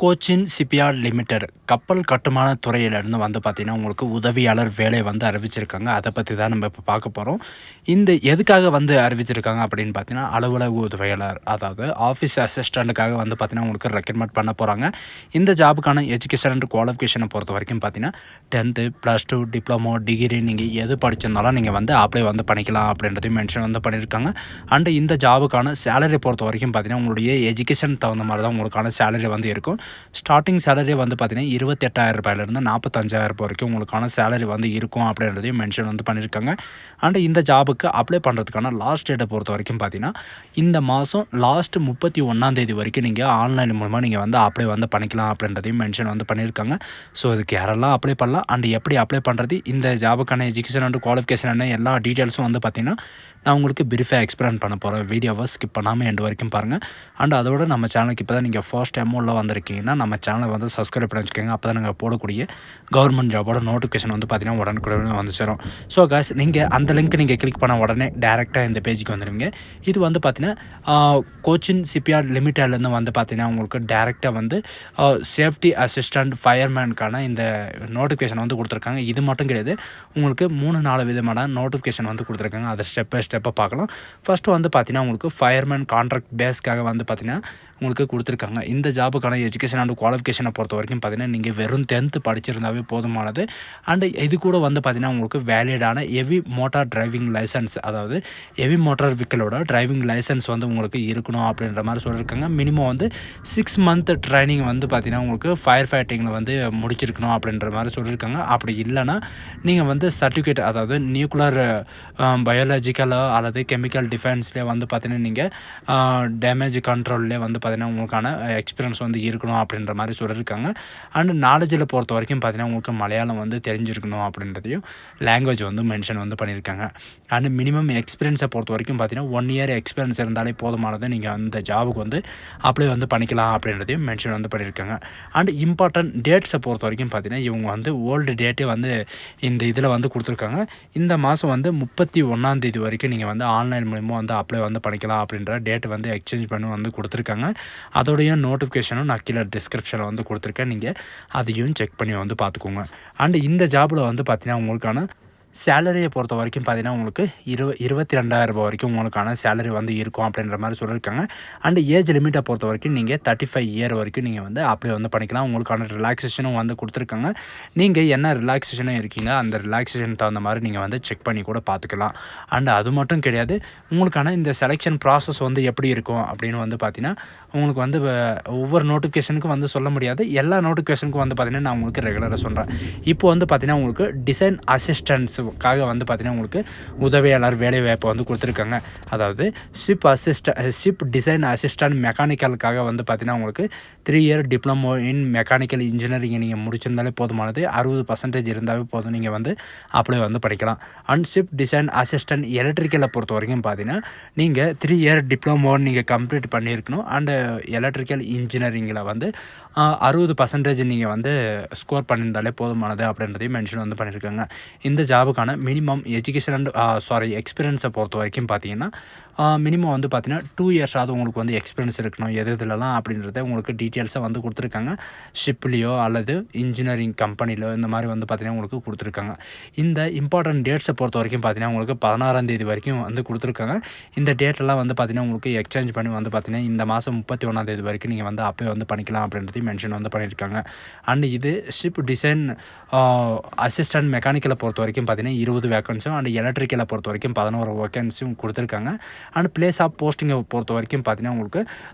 கோச்சின் shipyard limited கப்பல் கட்டுமான துறையிலிருந்து வந்து பார்த்திங்கன்னா உங்களுக்கு உதவியாளர் வேலை வந்து அறிவிச்சிருக்காங்க. அதை பற்றி தான் நம்ம இப்போ பார்க்க போகிறோம். இந்த எதுக்காக வந்து அறிவிச்சிருக்காங்க அப்படின்னு பார்த்தீங்கன்னா, அலுவலக உதவியாளர், அதாவது ஆஃபீஸ் அசிஸ்டண்ட்டுக்காக வந்து பார்த்திங்கன்னா உங்களுக்கு ரெக்ரூட்மெண்ட் பண்ண போகிறாங்க. இந்த ஜாபுக்கான எஜுகேஷன் அண்ட் குவாலிஃபிகேஷனை பொறுத்த வரைக்கும் பார்த்தீங்கன்னா 10th +2 டிப்ளமோ டிகிரி நீங்கள் எது படிச்சிருந்தாலும் நீங்கள் வந்து அப்ளை வந்து பண்ணிக்கலாம் அப்படின்றதையும் மென்ஷன் வந்து பண்ணியிருக்காங்க. அண்டு இந்த ஜாபுக்கான சேலரி பொறுத்த வரைக்கும் பார்த்தீங்கன்னா உங்களுடைய எஜுகேஷன் தகுந்த மாதிரி தான் உங்களுக்கான சேலரி வந்து இருக்கும். ஸ்டார்டிங் சேலரி வந்து பார்த்தீங்கன்னா 28,000 ரூபாயிலிருந்து 45,000 வரைக்கும் உங்களுக்கான சேலரி வந்து இருக்கும் அப்படின்றதையும் மென்ஷன் வந்து பண்ணியிருக்காங்க. அண்ட் இந்த ஜாபுக்கு அப்ளை பண்ணுறதுக்கான லாஸ்ட் டேட்டை பொறுத்த வரைக்கும் பார்த்தீங்கன்னா இந்த மாதம் லாஸ்ட் 31 வரைக்கும் நீங்கள் ஆன்லைன் மூலமாக நீங்கள் வந்து அப்ளை வந்து பண்ணிக்கலாம் அப்படின்றதையும் மென்ஷன் வந்து பண்ணியிருக்காங்க. ஸோ இதுக்கு யாரெல்லாம் அப்ளை பண்ணலாம் அண்ட் எப்படி அப்ளை பண்ணுறது, இந்த ஜாபுக்கான எஜுகேஷன் அண்ட் குவாலிஃபிகேஷன் எல்லா டீட்டெயில்ஸும் வந்து பார்த்திங்கன்னா நான் உங்களுக்கு பிரீஃபாக எக்ஸ்பிளைன் பண்ண போகிறேன். வீடியோவை ஸ்கிப் பண்ணாமல் எண்டு வரைக்கும் பாருங்கள். அண்ட் அதோட நம்ம சேனலுக்கு இப்போ தான் நீங்கள் ஃபர்ஸ்ட் டைம் உள்ள வந்திருக்கீங்கன்னா நம்ம சேனலை வந்து சப்ஸ்கிரைப் பண்ணி வச்சுக்கோங்க. அப்போ தான் நாங்கள் போடக்கூடிய கவர்மெண்ட் ஜாபோட நோட்டிஃபிகேஷன் வந்து பார்த்திங்கன்னா உடனுக்குடனே வந்து சேரும். ஸோ காய்ஸ், நீங்கள் அந்த லிங்க் நீங்கள் கிளிக் பண்ண உடனே டேரெக்டாக இந்த பேஜுக்கு வந்துடுவீங்க. இது வந்து பார்த்திங்கன்னா கோச்சின் ஷிப்யார்ட் லிமிட்டட்லேருந்து வந்து பார்த்திங்கன்னா உங்களுக்கு டேரெக்டாக வந்து சேஃப்டி அசிஸ்டண்ட் ஃபயர்மேனுக்கான இந்த நோட்டிஃபிகேஷன் வந்து கொடுத்துருக்காங்க. இது மட்டும் கிடையாது, உங்களுக்கு 3-4 விதமான நோட்டிஃபிகேஷன் வந்து கொடுத்துருக்காங்க. அதை ஸ்டெப் பை ஸ்டெப்பாக பார்க்கலாம். ஃபஸ்ட்டு வந்து பார்த்திங்கன்னா உங்களுக்கு ஃபயர்மேன் கான்ட்ராக்ட் பேஸ்க்காக வந்து பார்த்திங்கன்னா உங்களுக்கு கொடுத்துருக்காங்க. இந்த ஜாபுக்கான எஜுகேஷன் அண்ட் குவாலிஃபிகேஷனை பொறுத்த வரைக்கும் பார்த்திங்கன்னா நீங்கள் வெறும் 10th படிச்சிருந்தாவே போதுமானது. அண்டு இது கூட வந்து பார்த்திங்கன்னா உங்களுக்கு வேலிடான ஹெவி மோட்டார் டிரைவிங் லைசன்ஸ், அதாவது ஹெவி மோட்டார் வெஹிக்கிளோட டிரைவிங் லைசன்ஸ் வந்து உங்களுக்கு இருக்கணும் அப்படின்ற மாதிரி சொல்லியிருக்காங்க. மினிமம் வந்து 6 மந்த் ட்ரைனிங் வந்து பார்த்திங்கன்னா உங்களுக்கு ஃபயர் ஃபைட்டிங்கில் வந்து முடிச்சிருக்கணும் அப்படின்ற மாதிரி சொல்லியிருக்காங்க. அப்படி இல்லைன்னா நீங்கள் வந்து சர்டிஃபிகேட், அதாவது நியூக்ளியர் பயாலஜிக்கலோ அல்லது கெமிக்கல் டிஃபென்ஸ்லேயே வந்து பார்த்திங்கன்னா நீங்கள் டேமேஜ் கண்ட்ரோல்லே வந்து பார்த்திங்கன்னா உங்களுக்கான எக்ஸ்பீரியன்ஸ் வந்து இருக்கணும் அப்படின்ற மாதிரி சொல்லியிருக்காங்க. அண்ட் நாலேஜில் பொறுத்த வரைக்கும் பார்த்திங்கன்னா உங்களுக்கு மலையாளம் வந்து தெரிஞ்சிருக்கணும் அப்படின்றதையும் லாங்குவேஜ் வந்து மென்ஷன் வந்து பண்ணியிருக்காங்க. அண்ட் மினிமம் எக்ஸ்பீரியன்ஸை பொறுத்த வரைக்கும் பார்த்திங்கன்னா 1 இயர் எக்ஸ்பீரியன்ஸ் இருந்தாலே போதுமானது, நீங்கள் அந்த ஜாபுக்கு வந்து அப்ளை வந்து பண்ணிக்கலாம் அப்படின்றதையும் மென்ஷன் வந்து பண்ணியிருக்காங்க. அண்ட் இம்பார்ட்டன்ட் டேட்ஸை பொறுத்த வரைக்கும் பார்த்திங்கன்னா இவங்க வந்து ஓல்டு டேட்டே வந்து இந்த இதில் வந்து கொடுத்துருக்காங்க. இந்த மாதம் வந்து 31 வரைக்கும் நீங்கள் வந்து ஆன்லைன் மூலிமா வந்து அப்ளை வந்து பண்ணிக்கலாம் அப்படின்ற டேட் வந்து எக்ஸ்சேஞ்ச் பண்ணி வந்து கொடுத்துருக்காங்க. அதோடைய நோட்டிஃபிகேஷனும் நான் கீழே டிஸ்கிரிப்ஷனில் வந்து கொடுத்துருக்கேன். நீங்கள் அதையும் செக் பண்ணி வந்து பார்த்துக்கோங்க. அண்டு இந்த ஜாபில் வந்து பார்த்திங்கன்னா உங்களுக்கான சேலரியை பொறுத்த வரைக்கும் பார்த்திங்கன்னா உங்களுக்கு 22,000 வரைக்கும் உங்களுக்கான சேலரி வந்து இருக்கும் அப்படின்ற மாதிரி சொல்லியிருக்காங்க. அண்ட் ஏஜ் லிமிட்டை பொறுத்த வரைக்கும் நீங்கள் 35 இயர் வரைக்கும் நீங்கள் வந்து அப்ளை வந்து பண்ணிக்கலாம். உங்களுக்கான ரிலாக்ஸேஷனும் வந்து கொடுத்துருக்காங்க. நீங்கள் என்ன ரிலாக்ஸேஷனும் இருக்கீங்க அந்த ரிலாக்ஸேஷன் தகுந்த மாதிரி நீங்கள் வந்து செக் பண்ணி கூட பார்த்துக்கலாம். அண்ட் அது மட்டும் கிடையாது, உங்களுக்கான இந்த செலெக்ஷன் ப்ராசஸ் வந்து எப்படி இருக்கும் அப்படின்னு வந்து பார்த்திங்கன்னா உங்களுக்கு வந்து ஒவ்வொரு நோட்டிஃபிகேஷனுக்கும் வந்து சொல்ல முடியாது. எல்லா நோட்டிஃபிகேஷனுக்கும் வந்து பார்த்திங்கன்னா நான் உங்களுக்கு ரெகுலராக சொல்கிறேன். இப்போ வந்து பார்த்திங்கன்னா உங்களுக்கு டிசைன் அசிஸ்டன்ஸுக்காக வந்து பார்த்திங்கன்னா உங்களுக்கு உதவியாளர் வேலைவாய்ப்பு வந்து கொடுத்துருக்காங்க. அதாவது ஷிப் டிசைன் அசிஸ்டன்ட் மெக்கானிக்கலுக்காக வந்து பார்த்திங்கன்னா உங்களுக்கு 3 year diploma in mechanical engineering நீங்கள் முடிச்சிருந்தாலே போதுமானது. 60% இருந்தாவே போதும், நீங்கள் வந்து அப்ளை வந்து படிக்கலாம். அண்ட் ஷிப் டிசைன் அசிஸ்டன்ட் எலக்ட்ரிக்கலை பொறுத்த வரைக்கும் பார்த்திங்கன்னா நீங்கள் 3 இயர் டிப்ளமோ நீங்கள் கம்ப்ளீட் பண்ணியிருக்கணும். அண்டு எலக்ட்ரிக்கல் இன்ஜினியரிங்கில் வந்து 60% நீங்கள் வந்து ஸ்கோர் பண்ணியிருந்தாலே போதுமானது அப்படின்றதையும் மென்ஷன் வந்து பண்ணியிருக்காங்க. இந்த ஜாபுக்கான மினிமம் எஜுகேஷன் அண்ட் எக்ஸ்பீரியன்ஸை பொறுத்த வரைக்கும் பார்த்தீங்கன்னா மினிமம் வந்து பார்த்தீங்கன்னா 2 இயர்ஸாவது உங்களுக்கு வந்து எக்ஸ்பீரியன்ஸ் இருக்கணும் எது இதிலலாம் அப்படின்றத உங்களுக்கு டீட்டெயில்ஸாக வந்து கொடுத்துருக்காங்க. ஷிப்லேயோ அல்லது இன்ஜினியரிங் கம்பெனிலோ இந்த மாதிரி வந்து பார்த்திங்கன்னா உங்களுக்கு கொடுத்துருக்காங்க. இந்த இம்பார்ட்டன்ட் டேட்ஸை பொறுத்த வரைக்கும் பார்த்திங்கன்னா உங்களுக்கு 16 வரைக்கும் வந்து கொடுத்துருக்காங்க. இந்த டேட்டெல்லாம் வந்து பார்த்திங்கன்னா உங்களுக்கு எக்ஸ்சேஞ்ச் பண்ணி வந்து பார்த்திங்கன்னா இந்த மாதம் 31 வரைக்கும் நீங்கள் வந்து அப்ளை வந்து பண்ணிக்கலாம் அப்படின்றதையும் மென்ஷன் வந்து பண்ணியிருக்காங்க. அண்ட் இது ஷிப் டிசைன் அசிஸ்டன்ட் மெக்கானிக்கலை பொறுத்த வரைக்கும் பார்த்திங்கன்னா 20 வேக்கன்ஸும் அண்ட் எலக்ட்ரிக்கலை பொறுத்த வரைக்கும் 11 வேக்கன்ஸும் கொடுத்துருக்காங்க. அண்ட் பிளேஸ் ஆஃப் போஸ்டிங்கை பொறுத்த வரைக்கும் பார்த்திங்கன்னா உங்களுக்கு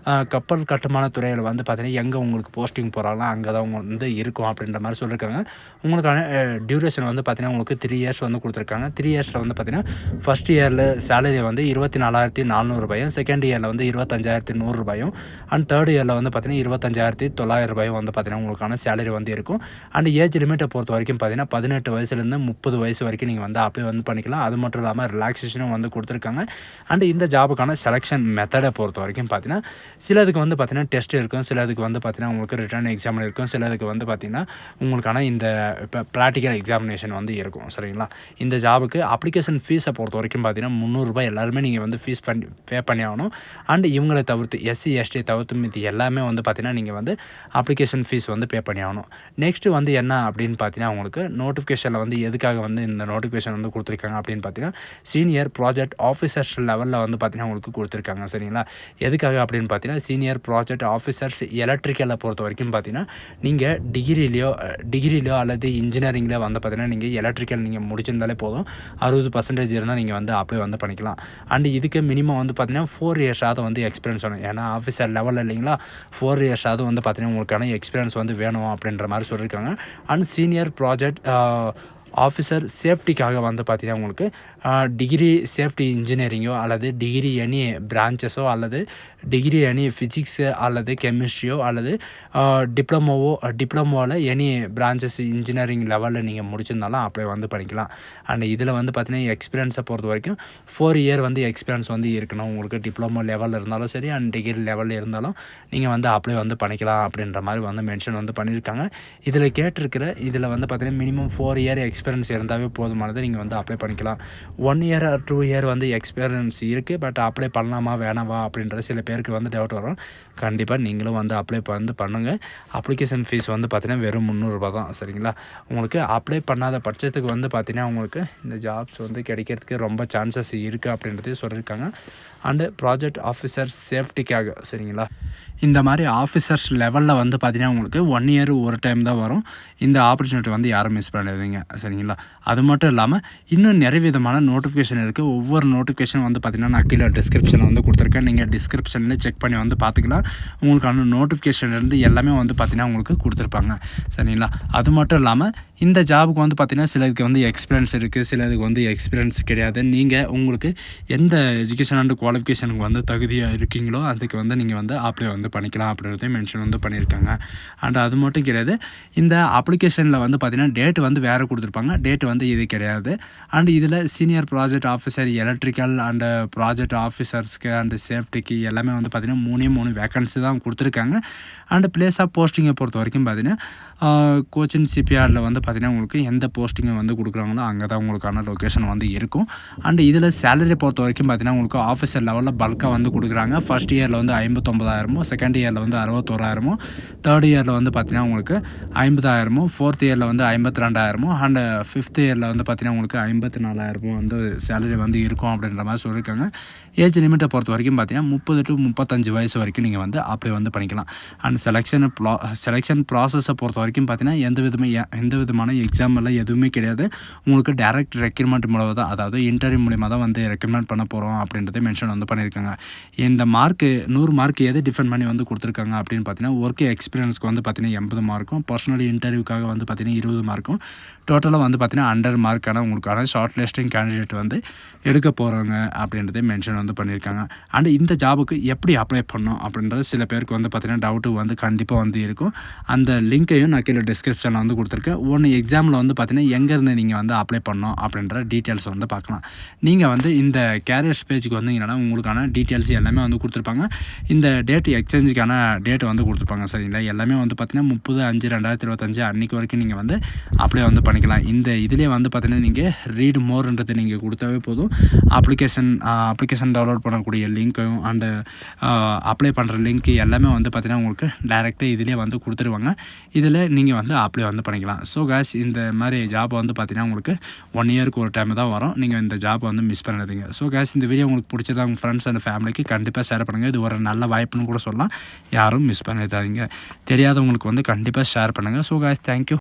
கப்பல் கட்டுமான துறையில் வந்து பார்த்திங்கன்னா எங்கே உங்களுக்கு போஸ்டிங் போகிறாங்களோ அங்கே தான் வந்து இருக்கும் அப்படின்ற மாதிரி சொல்லியிருக்காங்க. உங்களுக்கான டியூரேஷன் வந்து பார்த்திங்கன்னா உங்களுக்கு 3 இயர்ஸ் வந்து கொடுத்துருக்காங்க. 3 இயர்ஸில் வந்து பார்த்திங்கன்னா ஃபஸ்ட் இயரில் சேலரி வந்து 24,400 ரூபாயும், செகண்ட் இயரில் வந்து 25,100 ரூபாயும், அண்ட் தேர்ட் இயரில் வந்து பார்த்திங்கன்னா 25,900 ரூபாயும் வந்து பார்த்திங்கன்னா உங்களுக்கான சேலரி வந்து இருக்கும். அண்ட் ஏஜ் லிமிட்டை பொறுத்த வரைக்கும் பார்த்திங்கன்னா 18 வயசுலேருந்து 30 வயசு வரைக்கும் நீங்கள் வந்து அப்ளை வந்து பண்ணிக்கலாம். அது மட்டும் இல்லாமல் ரிலாக்ஸேஷனும் வந்து கொடுத்துருக்காங்க. அண்ட் இந்த ஜாபுக்கான செலெக்ஷன் மெத்தடை பொறுத்த வரைக்கும் பார்த்தீங்கன்னா சிலதுக்கு வந்து பார்த்தீங்கன்னா டெஸ்ட் இருக்கும், சிலதுக்கு வந்து பார்த்தீங்கன்னா உங்களுக்கு ரிட்டன் எக்ஸாம் இருக்கும், சிலதுக்கு வந்து பார்த்தீங்கன்னா உங்களுக்கான இந்த இப்போ ப்ராக்டிக்கல் எக்ஸாமினேஷன் வந்து இருக்கும். சரிங்களா? இந்த ஜாபுக்கு அப்ளிகேஷன் ஃபீஸை பொறுத்த வரைக்கும் பார்த்தீங்கன்னா ₹300 எல்லாருமே நீங்கள் வந்து ஃபீஸ் பே பண்ணி ஆகணும். அண்ட் இவங்களை தவிர்த்து எஸ்சி எஸ்டி தவிர்த்து மீதி எல்லாமே வந்து பார்த்தீங்கன்னா நீங்கள் வந்து அப்ளிகேஷன் ஃபீஸ் வந்து பே பண்ணி ஆகணும். நெக்ஸ்ட்டு வந்து என்ன அப்படின்னு பார்த்தீங்கன்னா உங்களுக்கு நோட்டிஃபிகேஷனில் வந்து எதுக்காக வந்து இந்த நோட்டிஃபிகேஷன் வந்து கொடுத்துருக்காங்க அப்படின்னு பார்த்தீங்கன்னா சீனியர் ப்ராஜெக்ட் ஆஃபீஸர்ஸ் லெவலில் வந்து பார்த்தீங்கன்னா உங்களுக்கு கொடுத்துருக்காங்க. சரிங்களா? எதுக்காக அப்படின்னு பார்த்தீங்கன்னா சீனியர் ப்ராஜெக்ட் ஆஃபீஸர்ஸ் எலக்ட்ரிக்கலை பொறுத்த வரைக்கும் பார்த்தீங்கன்னா நீங்கள் டிகிரிலையோ அல்லது இன்ஜினியரிங்கில் வந்து பார்த்தீங்கன்னா நீங்கள் எலக்ட்ரிக்கல் நீங்கள் முடிச்சிருந்தாலே போதும், 60% இருந்தால் நீங்கள் வந்து அப்ளை வந்து பண்ணிக்கலாம். அண்ட் இதுக்கு மினிமம் வந்து பார்த்தீங்கன்னா 4 இயர்ஸாவது வந்து எக்ஸ்பீரியன்ஸ் வேணும். ஏன்னா ஆஃபீஸர் லெவலில் இல்லைங்களா, 4 இயர்ஸாவது வந்து பார்த்தீங்கன்னா உங்களுக்கான எக்ஸ்பீரியன்ஸ் வந்து வேணும் அப்படின்ற மாதிரி சொல்லியிருக்காங்க. அண்ட் சீனியர் ப்ராஜெக்ட் ஆஃபீஸர் சேஃப்டிக்காக வந்து பார்த்தீங்கன்னா உங்களுக்கு டிகிரி சேஃப்டி இன்ஜினியரிங்கோ அல்லது டிகிரி எனி பிரான்ச்சஸோ அல்லது டிகிரி எனி ஃபிசிக்ஸு அல்லது கெமிஸ்ட்ரியோ அல்லது டிப்ளமோவில் எனி பிரான்ச்சஸ் இன்ஜினியரிங் லெவலில் நீங்கள் முடிச்சிருந்தாலும் அப்ளை வந்து பண்ணிக்கலாம். அண்ட் இதில் வந்து பார்த்தீங்கன்னா எக்ஸ்பீரியன்ஸை பொறுத்த வரைக்கும் 4 இயர் வந்து எக்ஸ்பீரியன்ஸ் வந்து இருக்கணும். உங்களுக்கு டிப்ளமோ லெவலில் இருந்தாலும் சரி அண்ட் டிகிரி லெவலில் இருந்தாலும் நீங்கள் வந்து அப்ளை வந்து பண்ணிக்கலாம் அப்படின்ற மாதிரி வந்து மென்ஷன் வந்து பண்ணியிருக்காங்க. இதில் வந்து பார்த்தீங்கன்னா மினிமம் 4 இயர் எக்ஸ்பீரியன்ஸ் இருந்தாவே போதுமானது, நீங்கள் வந்து அப்ளை பண்ணிக்கலாம். 1 இயர் ஆர் 2 இயர் வந்து எக்ஸ்பீரியன்ஸ் இருக்குது, பட் அப்ளை பண்ணலாமா வேணாவா அப்படின்றது சில பேருக்கு வந்து டவுட் வரும். கண்டிப்பாக நீங்களும் வந்து அப்ளை வந்து பண்ணுங்கள். அப்ளிகேஷன் ஃபீஸ் வந்து பார்த்தீங்கன்னா வெறும் ₹300 தான். சரிங்களா? உங்களுக்கு அப்ளை பண்ணாத பட்சத்துக்கு வந்து பார்த்தீங்கன்னா உங்களுக்கு இந்த ஜாப்ஸ் வந்து கிடைக்கிறதுக்கு ரொம்ப சான்சஸ் இருக்குது அப்படின்றதையும் சொல்லியிருக்காங்க. அண்டு ப்ராஜெக்ட் ஆஃபீஸர் சேஃப்டிக்காக சரிங்களா, இந்த மாதிரி ஆஃபீஸர்ஸ் லெவலில் வந்து பார்த்தீங்கன்னா உங்களுக்கு 1 இயர் ஒரு டைம் தான் வரும். இந்த ஆப்பர்ச்சுனிட்டி வந்து யாரும் மிஸ் பண்ணிடுவீங்க. சரிங்களா? அது மட்டும் இல்லாமல் இன்னும் நிறைய விதமான நோட்டிஃபிகேஷன் இருக்குது. ஒவ்வொரு நோட்டிஃபிகேஷன் வந்து பார்த்திங்கன்னா நான் கீழே டிஸ்கிரிப்ஷனில் வந்து கொடுத்துருக்கேன். நீங்கள் டிஸ்கிரிப்ஷனில் செக் பண்ணி வந்து பார்த்துக்கலாம். உங்களுக்கான நோட்டிஃபிகேஷன்லேருந்து எல்லாமே வந்து பார்த்திங்கன்னா உங்களுக்கு கொடுத்துருப்பாங்க. சரிங்களா? அது மட்டும் இல்லாமல் இந்த ஜாபுக்கு வந்து பார்த்திங்கன்னா சிலருக்கு வந்து எக்ஸ்பீரியன்ஸ் இருக்குது, சிலருக்கு வந்து எக்ஸ்பீரியன்ஸ் கிடையாது. நீங்கள் உங்களுக்கு எந்த எஜுகேஷன் அண்ட் குவாலிஃபிகேஷனுக்கு வந்து தகுதியாக இருக்கீங்களோ அதுக்கு வந்து நீங்கள் வந்து அப்ளை வந்து பண்ணிக்கலாம் அப்படின்றதையும் மென்ஷன் வந்து பண்ணியிருக்காங்க. அண்ட் அது மட்டும் கிடையாது, இந்த அப்ளிகேஷனில் வந்து பார்த்திங்கன்னா டேட் வந்து வேறு கொடுத்துருப்பாங்க, டேட் வந்து இது கிடையாது. அண்ட் இதில் senior project officer electrical and project ஆஃபீஸர்ஸ்க்கு அண்டு சேஃப்டிக்கு எல்லாமே வந்து பார்த்திங்கன்னா 3 வேக்கன்சி தான் கொடுத்துருக்காங்க. அண்டு பிளேஸ் ஆஃப் போஸ்டிங்கை பொறுத்த வரைக்கும் பார்த்திங்கன்னா கோச்சின் சிபிஆரில் வந்து பார்த்திங்கன்னா உங்களுக்கு எந்த போஸ்டிங்கை வந்து கொடுக்குறாங்களோ அங்கே தான் உங்களுக்கான லொக்கேஷன் வந்து இருக்கும். அண்டு இதில் சேலரி பொறுத்த வரைக்கும் பார்த்திங்கன்னா உங்களுக்கு ஆஃபீஸர் லெவலில் பல்காக வந்து கொடுக்குறாங்க. ஃபஸ்ட் இயரில் வந்து 59,000, செகண்ட் இயரில் வந்து 61,000, தேர்ட் இயரில் வந்து பார்த்திங்கன்னா உங்களுக்கு 50,000, ஃபோர்த் இயரில் வந்து 52,000 அண்டு ஃபிஃப்த் இயரில் வந்து பார்த்திங்கன்னா உங்களுக்கு 54,000 வந்து சேலரி வந்து இருக்கும் அப்படின்ற மாதிரி சொல்லியிருக்காங்க. ஏஜ் லிமிட்டை பொறுத்த வரைக்கும் பார்த்திங்கன்னா 30 to 35 வயசு வரைக்கும் நீங்கள் வந்து அப்ளை வந்து பண்ணிக்கலாம். அண்ட் செலெக்ஷன் ப்ராசஸை பொறுத்த வரைக்கும் பார்த்திங்கன்னா எந்த விதமான எக்ஸாம் எல்லாம் எதுவுமே கிடையாது. உங்களுக்கு டைரக்ட் ரெக்ரூட்மெண்ட் மூலமாக தான், அதாவது இன்டர்வியூ மூலிமா தான் வந்து ரெக்ரூட்மெண்ட் பண்ண போகிறோம் அப்படின்றத மென்ஷன் வந்து பண்ணியிருக்காங்க. இந்த 100 மார்க் எது டிஃபெண்ட் பண்ணி வந்து கொடுத்துருக்காங்க அப்படின்னு பார்த்தீங்கன்னா ஒர்க் எக்ஸ்பீரியன்ஸ்க்கு வந்து பார்த்தீங்கன்னா 80 மார்க்கும், பர்சனல் இன்டர்வியூக்காக வந்து பார்த்தீங்கன்னா 20 மார்க்கும், டோட்டலாக வந்து பார்த்தீங்கன்னா 100 மார்க்கான உங்களுக்கான ஷார்ட் லிஸ்டிங் கேண்டிடேட் வந்து எடுக்க போகிறாங்க அப்படின்றத மென்ஷன் வந்து பண்ணியிருக்காங்க. அண்ட் இந்த ஜாபுக்கு எப்படி அப்ளை பண்ணணும் அப்படின்றது சில பேருக்கு வந்து பார்த்தீங்கன்னா டவுட்டு வந்து கண்டிப்பாக வந்து இருக்கும். அந்த லிங்க்கையும் நான் கீழே டிஸ்கிரிப்ஷனில் வந்து கொடுத்துருக்கேன். எக்ஸாமில் வந்து பார்த்தீங்கன்னா எங்கேருந்து நீங்கள் வந்து அப்ளை பண்ணணும் அப்படின்ற டீட்டெயில்ஸ் வந்து பார்க்கலாம். நீங்கள் வந்து இந்த கேரியர்ஸ் பேஜுக்கு வந்தீங்கன்னா உங்களுக்கான டீட்டெயில்ஸ் எல்லாமே வந்து கொடுத்துருப்பாங்க. இந்த டேட் எக்ஸ்சேஞ்சுக்கான டேட் வந்து கொடுத்துருப்பாங்க. சரிங்களா? எல்லாமே வந்து பார்த்தீங்கன்னா 30/5/2025 அன்றைக்கி வரைக்கும் நீங்கள் வந்து அப்ளை வந்து பண்ணிக்கலாம். இந்த இதிலே வந்து பார்த்தீங்கன்னா நீங்கள் ரீட் மோர்ன்றது நீங்கள் கொடுத்தாவே போதும். அப்ளிகேஷன் டவுன்லோட் பண்ணக்கூடிய லிங்க்கையும் அண்டு அப்ளை பண்ணுற லிங்க் எல்லாமே வந்து பார்த்தீங்கன்னா உங்களுக்கு டைரெக்டாக இதிலே வந்து கொடுத்துருவாங்க. இதில் நீங்கள் வந்து அப்ளை வந்து பண்ணிக்கலாம். ஸோ காய்ஸ், இந்த மாதிரி ஜாப் வந்து பார்த்தீங்கன்னா உங்களுக்கு 1 இயருக்கு ஒரு டைம் தான் வரும். நீங்கள் இந்த ஜாப் வந்து மிஸ் பண்ணாதீங்க. ஸோ காய்ஸ், இந்த வீடியோ உங்களுக்கு பிடிச்சதா உங்கள் ஃப்ரெண்ட்ஸ் அண்ட் ஃபேமிலிக்கு கண்டிப்பாக ஷேர் பண்ணுங்கள். இது ஒரு நல்ல வாய்ப்புன்னு கூட சொல்லலாம். யாரும் மிஸ் பண்ணிடாதீங்க. தெரியாதவங்களுக்கு வந்து கண்டிப்பாக ஷேர் பண்ணுங்கள். So guys, thank you.